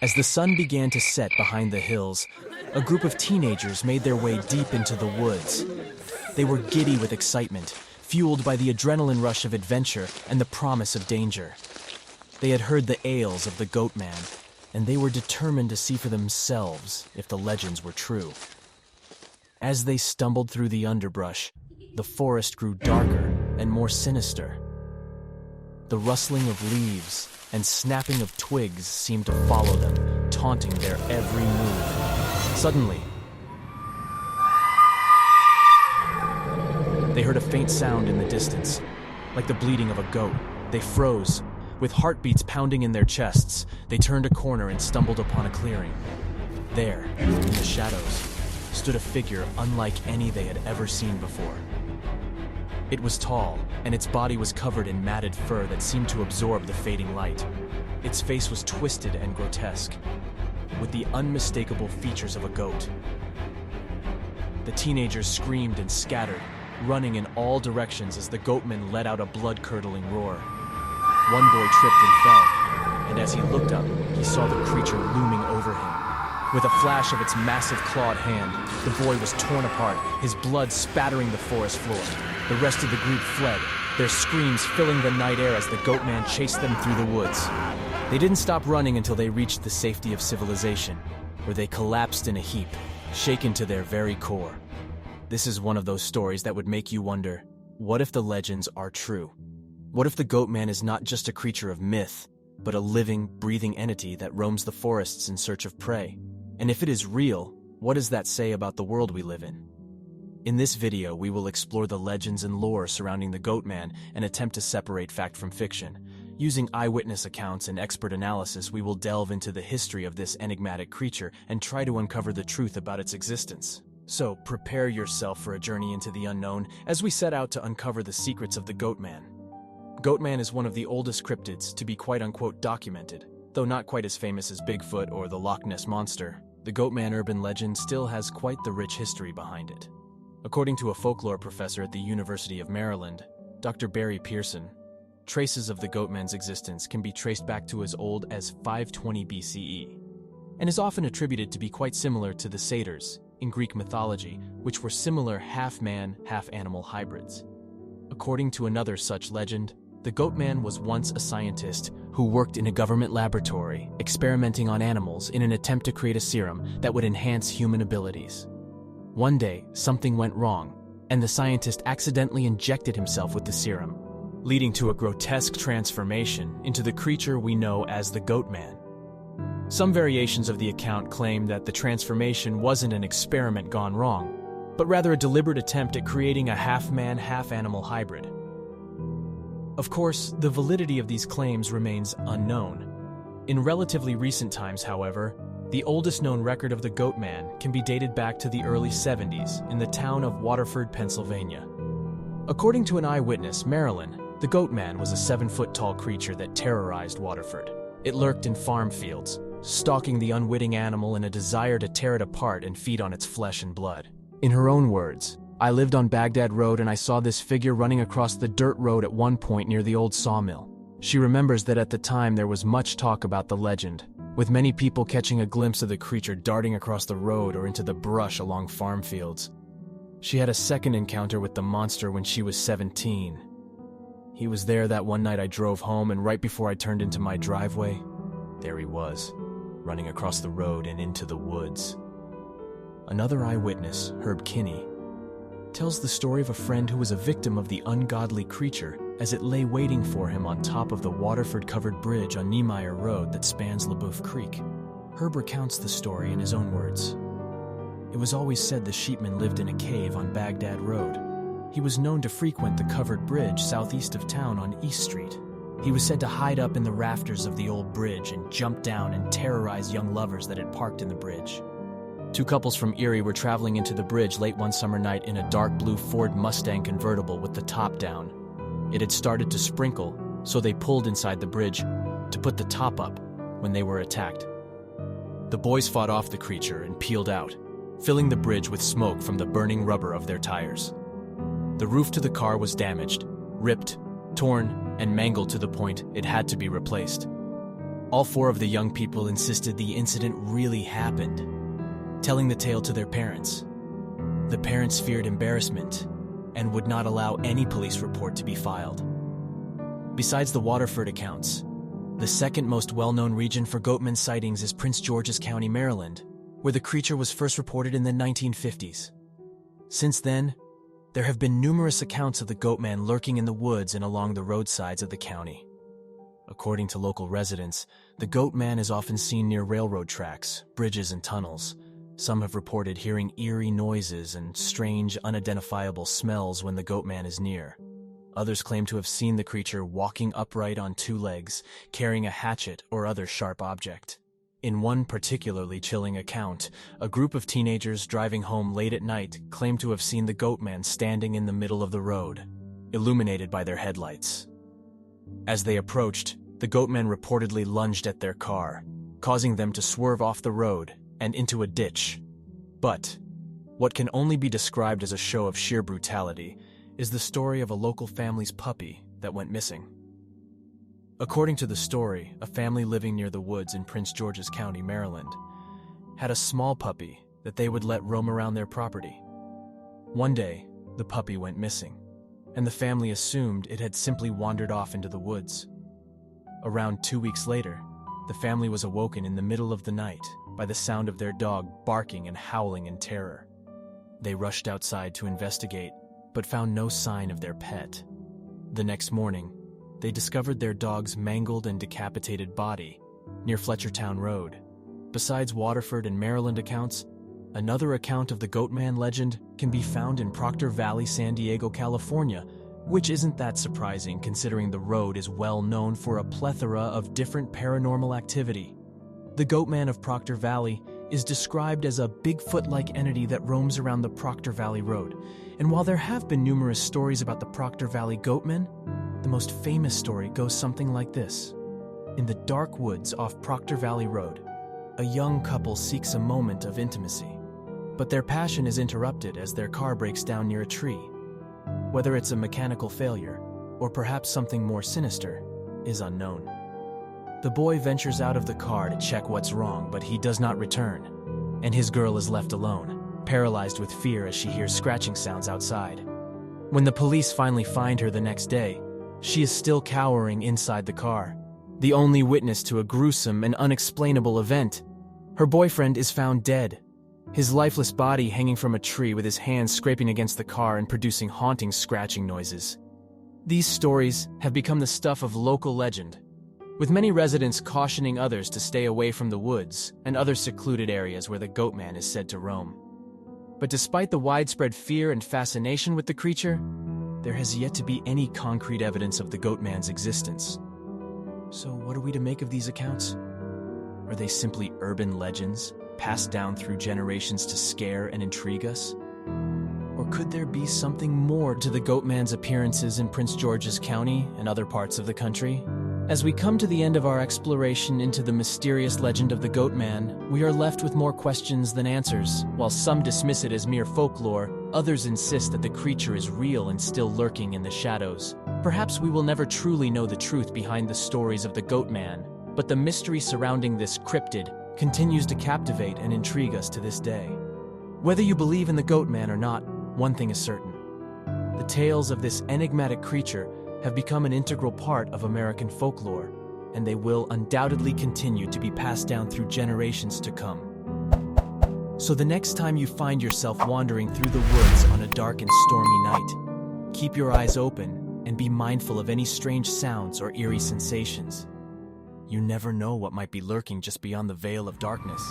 As the sun began to set behind the hills, a group of teenagers made their way deep into the woods. They were giddy with excitement, fueled by the adrenaline rush of adventure and the promise of danger. They had heard the ails of the Goatman, and they were determined to see for themselves if the legends were true. As they stumbled through the underbrush, the forest grew darker and more sinister. The rustling of leaves and snapping of twigs seemed to follow them, taunting their every move. Suddenly, they heard a faint sound in the distance, like the bleating of a goat. They froze. With heartbeats pounding in their chests, they turned a corner and stumbled upon a clearing. There, in the shadows, stood a figure unlike any they had ever seen before. It was tall, and its body was covered in matted fur that seemed to absorb the fading light. Its face was twisted and grotesque, with the unmistakable features of a goat. The teenagers screamed and scattered, running in all directions as the Goatman let out a blood-curdling roar. One boy tripped and fell, and as he looked up, he saw the creature looming over him. With a flash of its massive clawed hand, the boy was torn apart, his blood spattering the forest floor. The rest of the group fled, their screams filling the night air as the Goatman chased them through the woods. They didn't stop running until they reached the safety of civilization, where they collapsed in a heap, shaken to their very core. This is one of those stories that would make you wonder, what if the legends are true? What if the Goatman is not just a creature of myth, but a living, breathing entity that roams the forests in search of prey? And if it is real, what does that say about the world we live in? In this video, we will explore the legends and lore surrounding the Goatman and attempt to separate fact from fiction. Using eyewitness accounts and expert analysis, we will delve into the history of this enigmatic creature and try to uncover the truth about its existence. So, prepare yourself for a journey into the unknown as we set out to uncover the secrets of the Goatman. Goatman is one of the oldest cryptids to be quote-unquote documented. Though not quite as famous as Bigfoot or the Loch Ness Monster, the Goatman urban legend still has quite the rich history behind it. According to a folklore professor at the University of Maryland, Dr. Barry Pearson, traces of the Goatman's existence can be traced back to as old as 520 BCE, and is often attributed to be quite similar to the satyrs in Greek mythology, which were similar half-man, half-animal hybrids. According to another such legend, the Goatman was once a scientist who worked in a government laboratory, experimenting on animals in an attempt to create a serum that would enhance human abilities. One day, something went wrong, and the scientist accidentally injected himself with the serum, leading to a grotesque transformation into the creature we know as the Goatman. Some variations of the account claim that the transformation wasn't an experiment gone wrong, but rather a deliberate attempt at creating a half-man, half-animal hybrid. Of course, the validity of these claims remains unknown. In relatively recent times, however, the oldest known record of the Goatman can be dated back to the early 70s in the town of Waterford, Pennsylvania. According to an eyewitness, Marilyn, the Goatman was a 7-foot-tall creature that terrorized Waterford. It lurked in farm fields, stalking the unwitting animal in a desire to tear it apart and feed on its flesh and blood. In her own words, "I lived on Baghdad Road and I saw this figure running across the dirt road at one point near the old sawmill." She remembers that at the time there was much talk about the legend, with many people catching a glimpse of the creature darting across the road or into the brush along farm fields. She had a second encounter with the monster when she was 17. He was there that one night I drove home, and right before I turned into my driveway, there he was, running across the road and into the woods. Another eyewitness, Herb Kinney, tells the story of a friend who was a victim of the ungodly creature as it lay waiting for him on top of the Waterford-covered bridge on Niemeyer Road that spans LaBeouf Creek. Herb recounts the story in his own words. "It was always said the sheepman lived in a cave on Baghdad Road. He was known to frequent the covered bridge southeast of town on East Street. He was said to hide up in the rafters of the old bridge and jump down and terrorize young lovers that had parked in the bridge. Two couples from Erie were traveling into the bridge late one summer night in a dark blue Ford Mustang convertible with the top down. It had started to sprinkle, so they pulled inside the bridge to put the top up when they were attacked. The boys fought off the creature and peeled out, filling the bridge with smoke from the burning rubber of their tires. The roof to the car was damaged, ripped, torn, and mangled to the point it had to be replaced. All four of the young people insisted the incident really happened, telling the tale to their parents. The parents feared embarrassment and would not allow any police report to be filed. Besides the Waterford accounts, the second most well-known region for Goatman sightings is Prince George's County, Maryland, where the creature was first reported in the 1950s. Since then, there have been numerous accounts of the Goatman lurking in the woods and along the roadsides of the county. According to local residents, the Goatman is often seen near railroad tracks, bridges, and tunnels. Some have reported hearing eerie noises and strange, unidentifiable smells when the Goatman is near. Others claim to have seen the creature walking upright on two legs, carrying a hatchet or other sharp object. In one particularly chilling account, a group of teenagers driving home late at night claimed to have seen the Goatman standing in the middle of the road, illuminated by their headlights. As they approached, the Goatman reportedly lunged at their car, causing them to swerve off the road and into a ditch. But what can only be described as a show of sheer brutality is the story of a local family's puppy that went missing. According to the story, a family living near the woods in Prince George's County, Maryland, had a small puppy that they would let roam around their property. One day, the puppy went missing, and the family assumed it had simply wandered off into the woods. Around 2 weeks later, the family was awoken in the middle of the night by the sound of their dog barking and howling in terror. They rushed outside to investigate, but found no sign of their pet. The next morning, they discovered their dog's mangled and decapitated body near Fletchertown Road. Besides Waterford and Maryland accounts, another account of the Goatman legend can be found in Proctor Valley, San Diego, California, which isn't that surprising considering the road is well known for a plethora of different paranormal activity. The Goatman of Proctor Valley is described as a Bigfoot-like entity that roams around the Proctor Valley Road. And while there have been numerous stories about the Proctor Valley Goatman, the most famous story goes something like this. In the dark woods off Proctor Valley Road, a young couple seeks a moment of intimacy, but their passion is interrupted as their car breaks down near a tree. Whether it's a mechanical failure, or perhaps something more sinister, is unknown. The boy ventures out of the car to check what's wrong, but he does not return, and his girl is left alone, paralyzed with fear as she hears scratching sounds outside. When the police finally find her the next day, she is still cowering inside the car, the only witness to a gruesome and unexplainable event. Her boyfriend is found dead, his lifeless body hanging from a tree with his hands scraping against the car and producing haunting scratching noises. These stories have become the stuff of local legend, with many residents cautioning others to stay away from the woods and other secluded areas where the Goatman is said to roam. But despite the widespread fear and fascination with the creature, there has yet to be any concrete evidence of the Goatman's existence. So what are we to make of these accounts? Are they simply urban legends, passed down through generations to scare and intrigue us? Or could there be something more to the Goatman's appearances in Prince George's County and other parts of the country? As we come to the end of our exploration into the mysterious legend of the Goatman, we are left with more questions than answers. While some dismiss it as mere folklore, others insist that the creature is real and still lurking in the shadows. Perhaps we will never truly know the truth behind the stories of the Goatman, but the mystery surrounding this cryptid continues to captivate and intrigue us to this day. Whether you believe in the Goatman or not, one thing is certain. The tales of this enigmatic creature have become an integral part of American folklore, and they will undoubtedly continue to be passed down through generations to come. So the next time you find yourself wandering through the woods on a dark and stormy night, keep your eyes open and be mindful of any strange sounds or eerie sensations. You never know what might be lurking just beyond the veil of darkness.